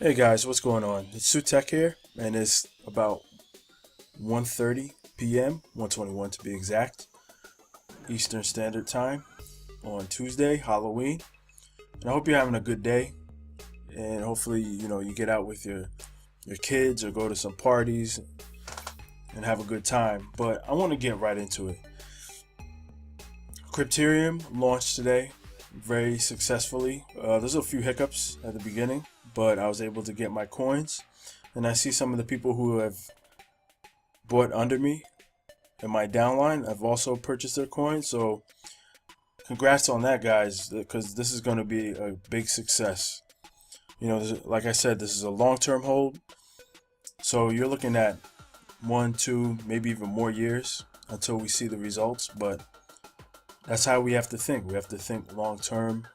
Hey guys, what's going on? It's USI-Tech here, and it's about 1:30 p.m., 1:21 to be exact, Eastern Standard Time on Tuesday, Halloween. And I hope you're having a good day, and hopefully, you get out with your kids or go to some parties and have a good time. But I want to get right into it. Crypterium launched today very successfully. There's a few hiccups at the beginning, but I was able to get my coins. And I see some of the people who have bought under me in my downline. I've also purchased their coins. So congrats on that, guys, because this is going to be a big success. Like I said, this is a long-term hold. So you're looking at 1, 2, maybe even more years until we see the results. But that's how we have to think. We have to think long-term,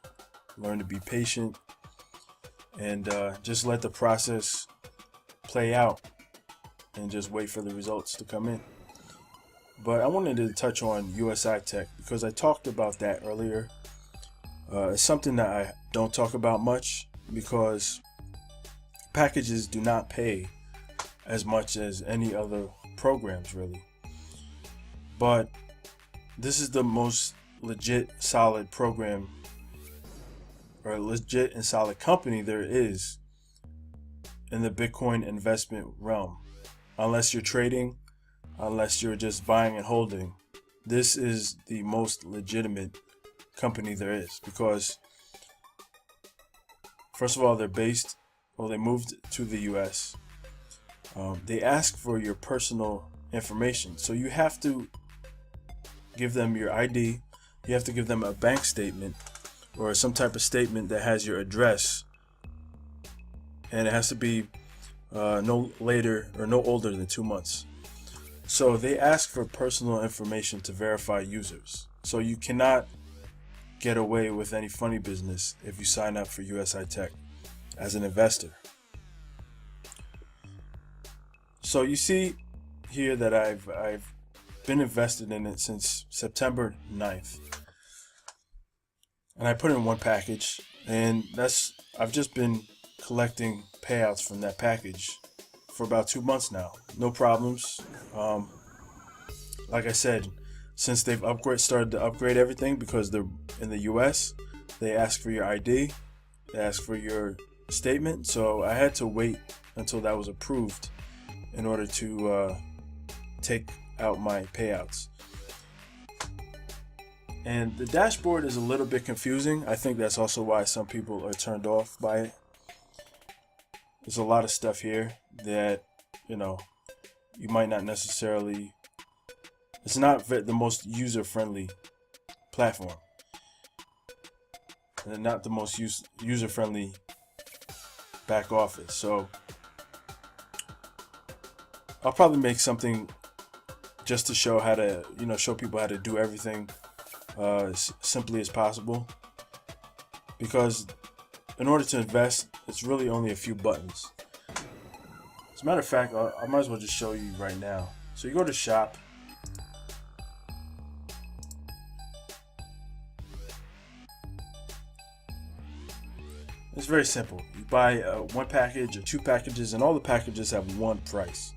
learn to be patient, and just let the process play out and just wait for the results to come in. But I wanted to touch on USI-Tech because I talked about that earlier. It's something that I don't talk about much because packages do not pay as much as any other programs really. But this is the most legit, solid program or legit and solid company there is in the Bitcoin investment realm. Unless you're trading, unless you're just buying and holding, this is the most legitimate company there is because, first of all, they moved to the US. They ask for your personal information. So you have to give them your ID. You have to give them a bank statement or some type of statement that has your address. And it has to be no later or no older than 2 months. So they ask for personal information to verify users. So you cannot get away with any funny business if you sign up for USI-Tech as an investor. So you see here that I've been invested in it since September 9th. And I put in one package, and I've just been collecting payouts from that package for about 2 months now. No problems. Like I said, since they've started to upgrade everything because they're in the US, they ask for your ID, they ask for your statement. So I had to wait until that was approved in order to take out my payouts. And the dashboard is a little bit confusing. I think that's also why some people are turned off by it. There's a lot of stuff here that, you might not necessarily, it's not the most user-friendly platform. And not the most user-friendly back office. So I'll probably make something just to show how to, show people how to do everything as simply as possible. Because in order to invest, it's really only a few buttons. As a matter of fact, I might as well just show you right now. So you go to shop. It's very simple. You buy one package or two packages, and all the packages have one price.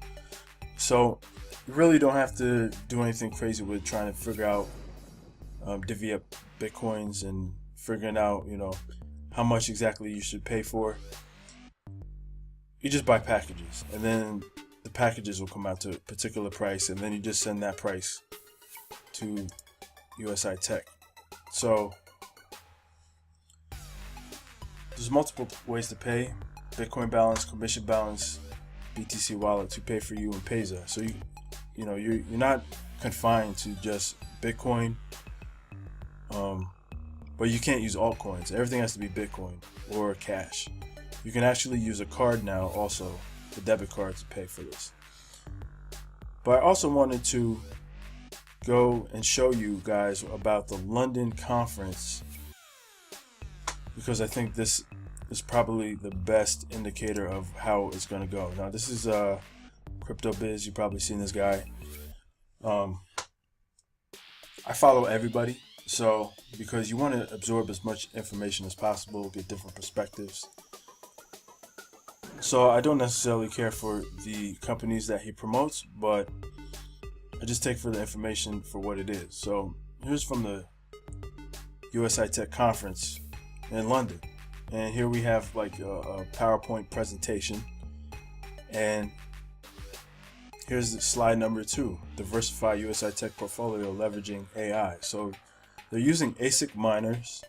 So you really don't have to do anything crazy with trying to figure out, divvy up Bitcoins and figuring out, how much exactly you should pay for. You just buy packages, and then the packages will come out to a particular price, and then you just send that price to USI-Tech. So there's multiple ways to pay: Bitcoin balance, commission balance, BTC wallet to pay for you, and Payza. So you're not confined to just Bitcoin, but you can't use altcoins. Everything has to be Bitcoin or cash. You can actually use a card now, also the debit card, to pay for this. But I also wanted to go and show you guys about the London conference because I think this is probably the best indicator of how it's going to go. Now, this is Crypto Biz. You've probably seen this guy. I follow everybody, so because you want to absorb as much information as possible, get different perspectives. So I don't necessarily care for the companies that he promotes, but I just take for the information for what it is. So here's from the USI-Tech conference in London. And here we have like a PowerPoint presentation. And here's the slide number 2, diversify USI-Tech portfolio leveraging AI. So they're using ASIC miners.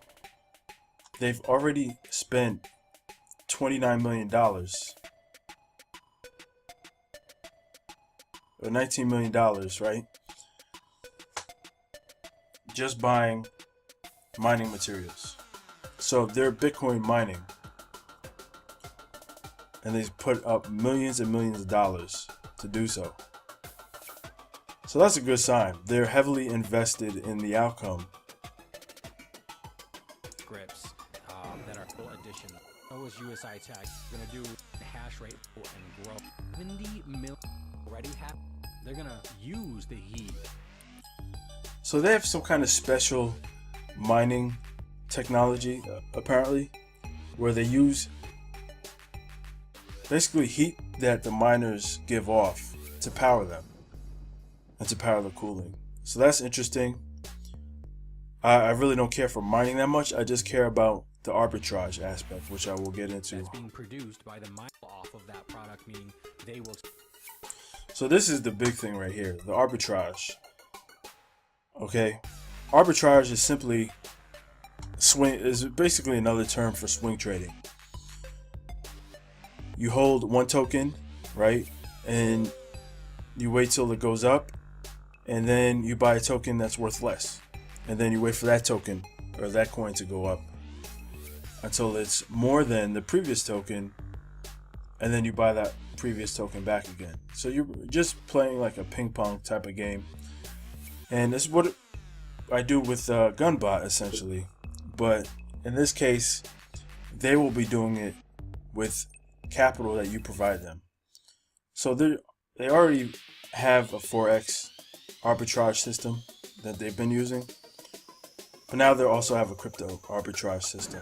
They've already spent $29 million or $19 million, right? Just buying mining materials. So they're Bitcoin mining. And they put up millions and millions of dollars to do so. So that's a good sign. They're heavily invested in the outcome. Scripts that are full addition. So is USI-Tech going to do hash rate and grow 70 million already have. They're going to use the heat. So they have some kind of special mining technology, apparently, where they use basically heat that the miners give off to power them and to power the cooling. So that's interesting. I really don't care for mining that much. I just care about the arbitrage aspect, which I will get into. That's being produced by the mine off of that product, meaning they will. So this is the big thing right here, the arbitrage. Okay, arbitrage is simply is basically another term for swing trading. You hold one token, right, and you wait till it goes up, and then you buy a token that's worth less, and then you wait for that token or that coin to go up until it's more than the previous token, and then you buy that previous token back again. So you're just playing like a ping pong type of game, and this is what I do with Gunbot essentially. But in this case, they will be doing it with capital that you provide them. So they already have a 4x arbitrage system that they've been using, but now they also have a crypto arbitrage system,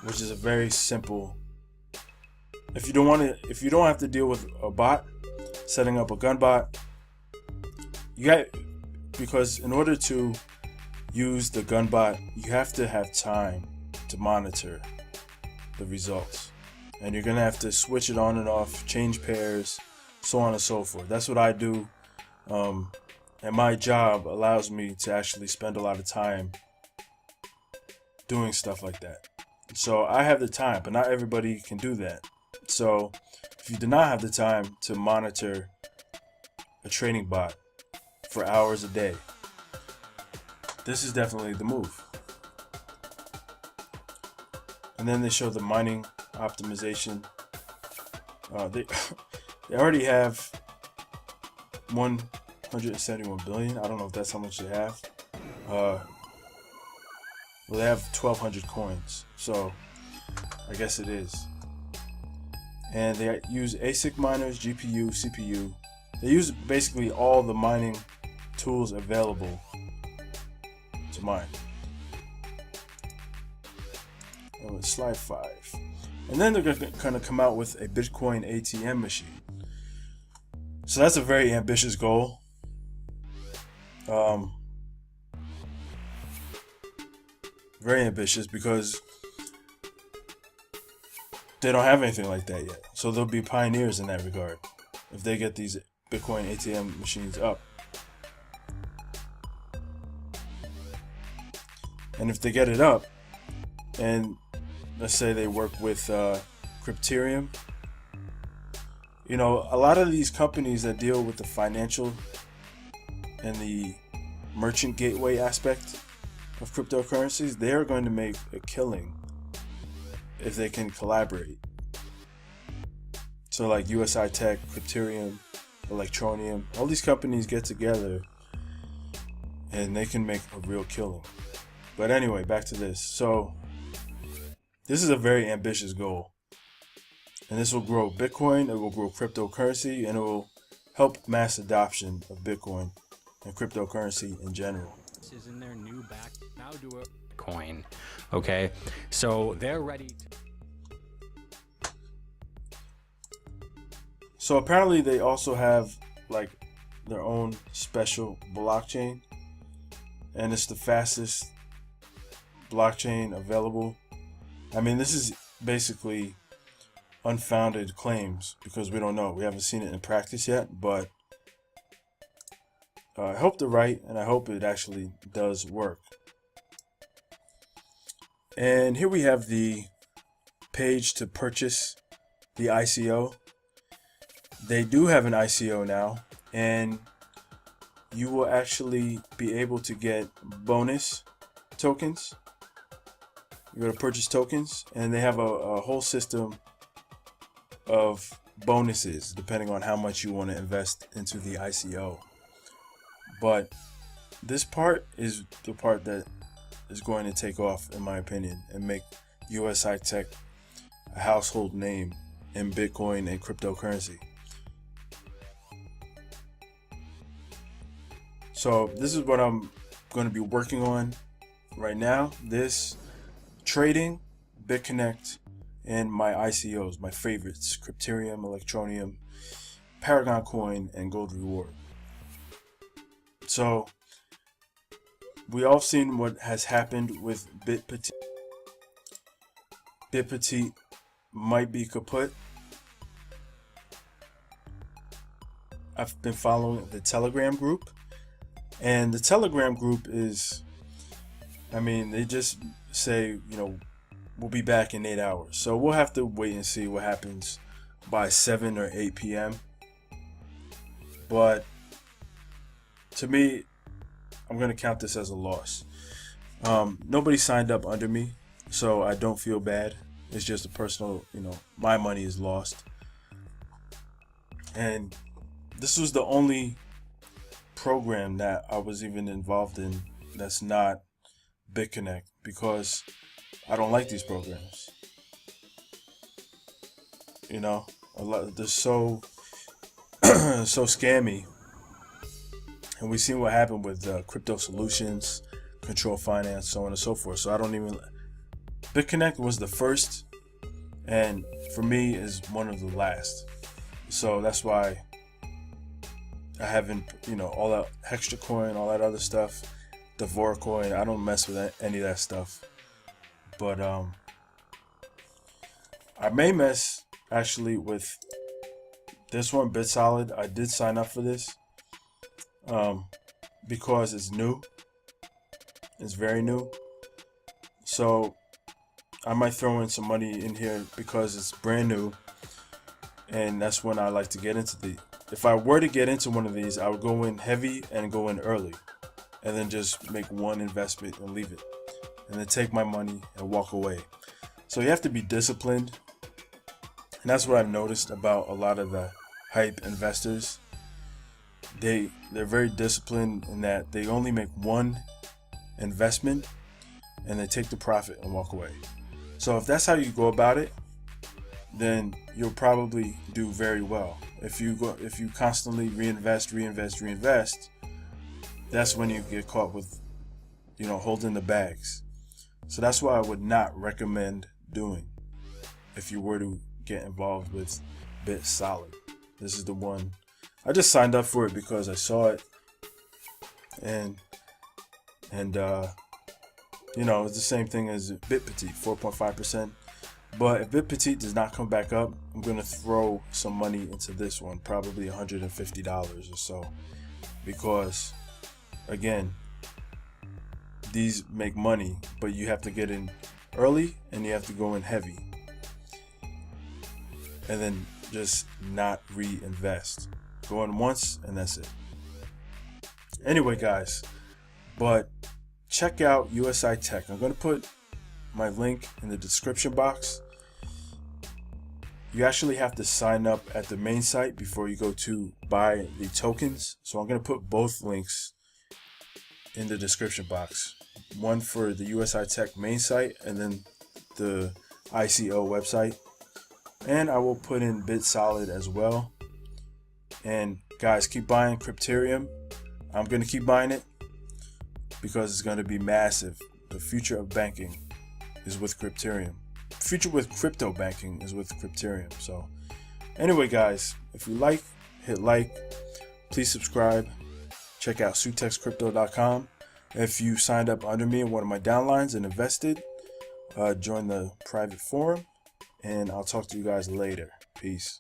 which is a very simple. If you don't have to deal with a bot, setting up a Gunbot, because in order to use the Gunbot, you have to have time to monitor the results, and you're gonna have to switch it on and off, change pairs, so on and so forth. That's what I do, and my job allows me to actually spend a lot of time doing stuff like that. So I have the time, but not everybody can do that. So if you do not have the time to monitor a trading bot for hours a day, this is definitely the move. And then they show the mining optimization. They already have 171 billion. I don't know if that's how much they have. Well, they have 1,200 coins, so I guess it is. And they use ASIC miners, GPU, CPU. They use basically all the mining tools available to mine. Oh, slide 5. And then they're going to come out with a Bitcoin ATM machine. So that's a very ambitious goal. Very ambitious because they don't have anything like that yet. So they'll be pioneers in that regard if they get these Bitcoin ATM machines up. And if they get it up, and let's say they work with Crypterium, you know, a lot of these companies that deal with the financial and the merchant gateway aspect of cryptocurrencies, they are going to make a killing if they can collaborate. So like USI-Tech, Crypterium, Electronium, all these companies get together and they can make a real killing. But anyway, back to this. So this is a very ambitious goal. And this will grow Bitcoin, it will grow cryptocurrency, and it will help mass adoption of Bitcoin and cryptocurrency in general. This is in their new back. Now do a coin. Okay. So they're ready to. So apparently they also have like their own special blockchain, and it's the fastest blockchain available. I mean, this is basically unfounded claims because we don't know. We haven't seen it in practice yet, but I hope they're right, and I hope it actually does work. And here we have the page to purchase the ICO. They do have an ICO now, and you will actually be able to get bonus tokens. You're going to purchase tokens, and they have a whole system of bonuses depending on how much you want to invest into the ICO. But this part is the part that is going to take off, in my opinion, and make USI-Tech a household name in Bitcoin and cryptocurrency. So this is what I'm going to be working on right now. This trading, BitConnect, and my ICOs, my favorites: Crypterium, Electronium, Paragon Coin, and Gold Reward. So we all seen what has happened with Bitpetite. Bitpetite might be kaput. I've been following the Telegram group, and the Telegram group is, I mean, they just say, we'll be back in 8 hours. So we'll have to wait and see what happens by 7 or 8 p.m. But to me, I'm going to count this as a loss. Nobody signed up under me, so I don't feel bad. It's just a personal, my money is lost. And this was the only program that I was even involved in that's not BitConnect, because I don't like these programs. They're so scammy. And we've seen what happened with crypto solutions, control finance, so on and so forth. So I don't even. BitConnect was the first, and for me is one of the last. So that's why I haven't, all that Hextra coin, all that other stuff, Devora coin. I don't mess with any of that stuff. But I may mess actually with this one, Bitsolid. I did sign up for this. Because it's new. It's very new. So I might throw in some money in here because it's brand new, and that's when I like to get into if I were to get into one of these, I would go in heavy and go in early, and then just make one investment and leave it, and then take my money and walk away. So you have to be disciplined, and that's what I've noticed about a lot of the hype investors. They're very disciplined in that they only make one investment and they take the profit and walk away. So if that's how you go about it, then you'll probably do very well. If you constantly reinvest, that's when you get caught with, holding the bags. So that's why I would not recommend doing if you were to get involved with Bitsolid. This is the one. I just signed up for it because I saw it, and it's the same thing as Bitpetite, 4.5%. But if Bitpetite does not come back up, I'm gonna throw some money into this one, probably $150 or so, because again, these make money, but you have to get in early and you have to go in heavy, and then just not reinvest. Go in once and that's it. Anyway, guys, but check out USI-Tech. I'm going to put my link in the description box. You actually have to sign up at the main site before you go to buy the tokens. So I'm going to put both links in the description box. One for the USI-Tech main site and then the ICO website. And I will put in Bitsolid as well. And guys, keep buying Crypterium. I'm going to keep buying it because it's going to be massive. The future of banking is with Crypterium. The future with crypto banking is with Crypterium. So anyway, guys, If you like, hit like. Please subscribe. Check out sutexcrypto.com. If you signed up under me in one of my downlines and invested, join the private forum, and I'll talk to you guys later. Peace.